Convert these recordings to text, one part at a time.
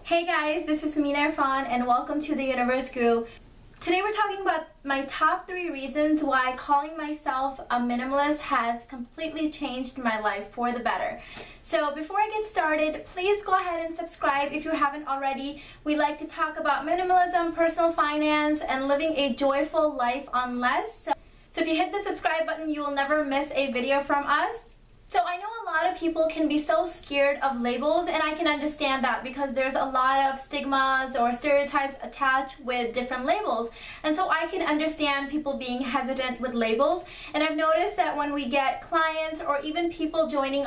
Hey guys, this is Mina Irfan and welcome to the Universe Guru. Today we're talking about my top 3 reasons why calling myself a minimalist has completely changed my life for the better. So before I get started, please go ahead and subscribe if you haven't already. We like to talk about minimalism, personal finance, and living a joyful life on less. So if you hit the subscribe button, you will never miss a video from us. So I know a lot of people can be so scared of labels, and I can understand that because there's a lot of stigmas or stereotypes attached with different labels. And so I can understand people being hesitant with labels. And I've noticed that when we get clients or even people joining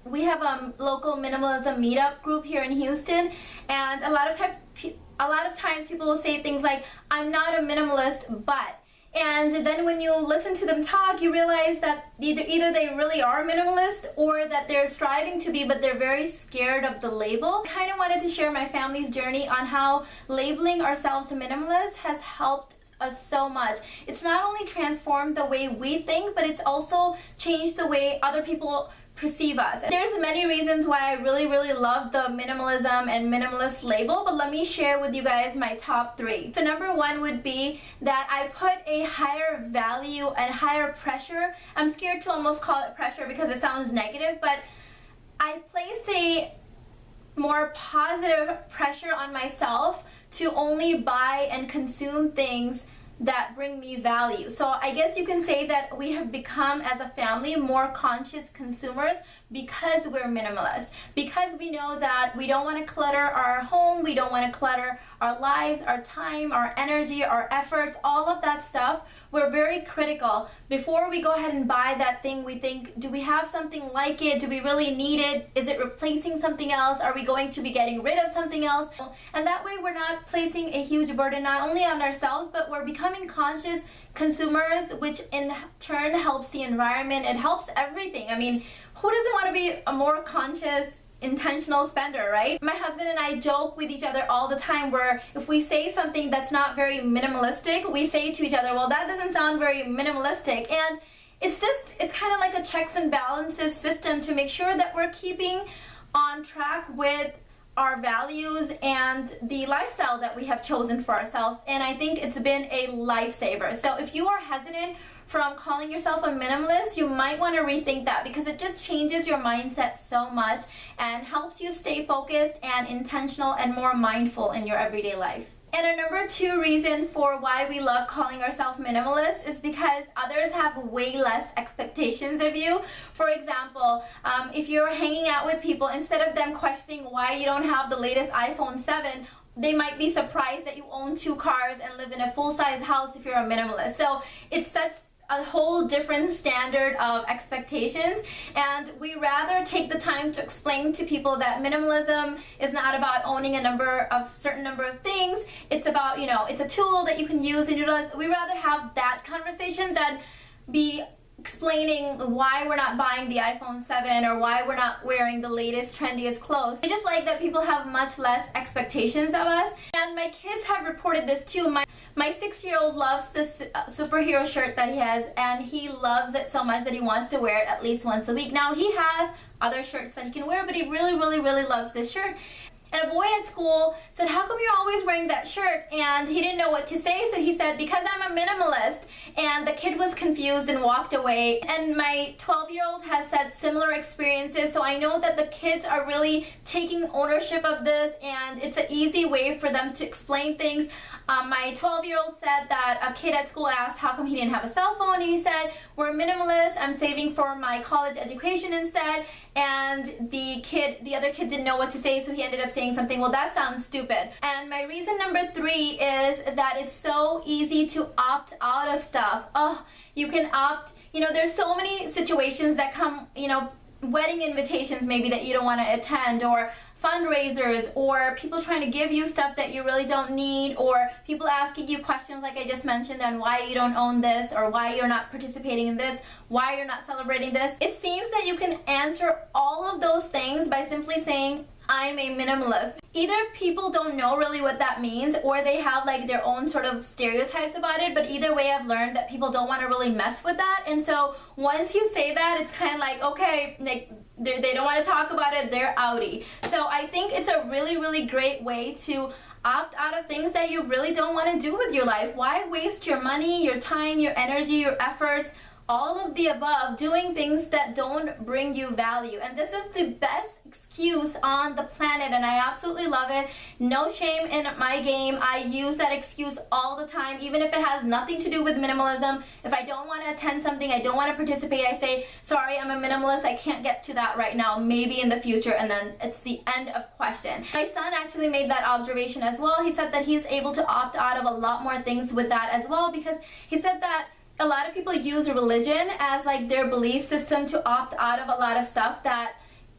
we have a local minimalism meetup group here in Houston, and a lot of times people will say things like, "I'm not a minimalist, but..." And then when you listen to them talk, you realize that either they really are minimalist or that they're striving to be, but they're very scared of the label. I kind of wanted to share my family's journey on how labeling ourselves to minimalist has helped us so much. It's not only transformed the way we think, but it's also changed the way other people perceive us. There's many reasons why I really love the minimalism and minimalist label, but let me share with you guys my top 3. So number 1 would be that I put a higher value and higher pressure. I'm scared to almost call it pressure because it sounds negative, but I place a more positive pressure on myself to only buy and consume things that bring me value. So I guess you can say that we have become, as a family, more conscious consumers because we're minimalist. Because we know that we don't want to clutter our home, we don't want to clutter our lives, our time, our energy, our efforts, all of that stuff. We're very critical. Before we go ahead and buy that thing, we think, do we have something like it? Do we really need it? Is it replacing something else? Are we going to be getting rid of something else? And that way we're not placing a huge burden not only on ourselves, but we're becoming conscious consumers, which in turn helps the environment. It helps everything. I mean, who doesn't want to be a more conscious, intentional spender, right? My husband and I joke with each other all the time where if we say something that's not very minimalistic, we say to each other, well, that doesn't sound very minimalistic. And it's kind of like a checks and balances system to make sure that we're keeping on track with our values and the lifestyle that we have chosen for ourselves. And I think it's been a lifesaver. So if you are hesitant from calling yourself a minimalist, you might want to rethink that, because it just changes your mindset so much and helps you stay focused and intentional and more mindful in your everyday life. And our number 2 reason for why we love calling ourselves minimalist is because others have way less expectations of you. For example, if you're hanging out with people, instead of them questioning why you don't have the latest iPhone 7, they might be surprised that you own 2 cars and live in a full-size house if you're a minimalist. So it sets a whole different standard of expectations, and we rather take the time to explain to people that minimalism is not about owning a certain number of things. It's about, it's a tool that you can use and utilize. We rather have that conversation than be explaining why we're not buying the iPhone 7 or why we're not wearing the latest, trendiest clothes. I just like that people have much less expectations of us. And my kids have reported this too. My 6-year-old loves this superhero shirt that he has, and he loves it so much that he wants to wear it at least once a week. Now, he has other shirts that he can wear, but he really loves this shirt. And a boy at school said, "How come you're always wearing that shirt?" And he didn't know what to say, so he said, "Because I'm a minimalist." And the kid was confused and walked away. And my 12-year-old has had similar experiences, so I know that the kids are really taking ownership of this, and it's an easy way for them to explain things. My 12-year-old said that a kid at school asked how come he didn't have a cell phone, and he said, "We're minimalist, I'm saving for my college education instead." And the other kid didn't know what to say, so he ended up saying something, "Well, that sounds stupid." And my reason number 3 is that it's so easy to opt out of stuff. Oh, you can opt, there's so many situations that come, wedding invitations maybe that you don't want to attend, or fundraisers, or people trying to give you stuff that you really don't need, or people asking you questions like I just mentioned on why you don't own this, or why you're not participating in this, why you're not celebrating this. It seems that you can answer all of those things by simply saying, "I'm a minimalist." Either people don't know really what that means, or they have like their own sort of stereotypes about it, but either way I've learned that people don't want to really mess with that. And so once you say that, it's kind of like, okay, like they don't want to talk about it, they're outie. So I think it's a really, really great way to opt out of things that you really don't want to do with your life. Why waste your money, your time, your energy, your efforts, all of the above, doing things that don't bring you value? And this is the best excuse on the planet, and I absolutely love it. No shame in my game. I use that excuse all the time, even if it has nothing to do with minimalism. If I don't want to attend something, I don't want to participate, I say, sorry, I'm a minimalist, I can't get to that right now, maybe in the future, and then it's the end of question. My son actually made that observation as well. He said that he's able to opt out of a lot more things with that as well, because he said that a lot of people use religion as like their belief system to opt out of a lot of stuff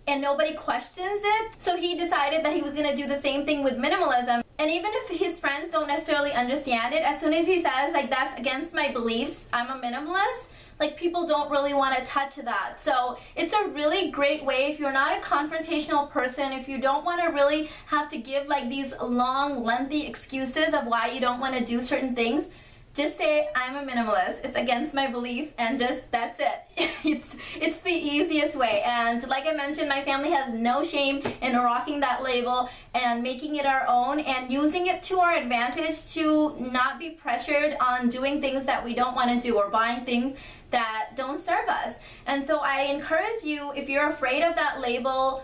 and nobody questions it. So he decided that he was going to do the same thing with minimalism. And even if his friends don't necessarily understand it, as soon as he says like, that's against my beliefs, I'm a minimalist, like people don't really want to touch that. So it's a really great way if you're not a confrontational person, if you don't want to really have to give like these long, lengthy excuses of why you don't want to do certain things. Just say, I'm a minimalist, it's against my beliefs, and just, that's it. It's the easiest way. And like I mentioned, my family has no shame in rocking that label and making it our own and using it to our advantage to not be pressured on doing things that we don't want to do or buying things that don't serve us. And so I encourage you, if you're afraid of that label,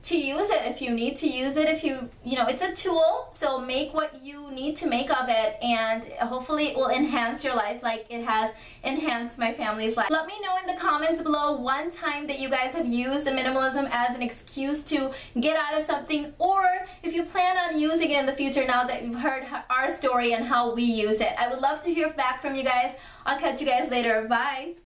to use it if you need to use it. If you know, it's a tool, so make what you need to make of it, and hopefully it will enhance your life like it has enhanced my family's life. Let me know in the comments below one time that you guys have used minimalism as an excuse to get out of something, or if you plan on using it in the future now that you've heard our story and how we use it. I would love to hear back from you guys. I'll catch you guys later. Bye.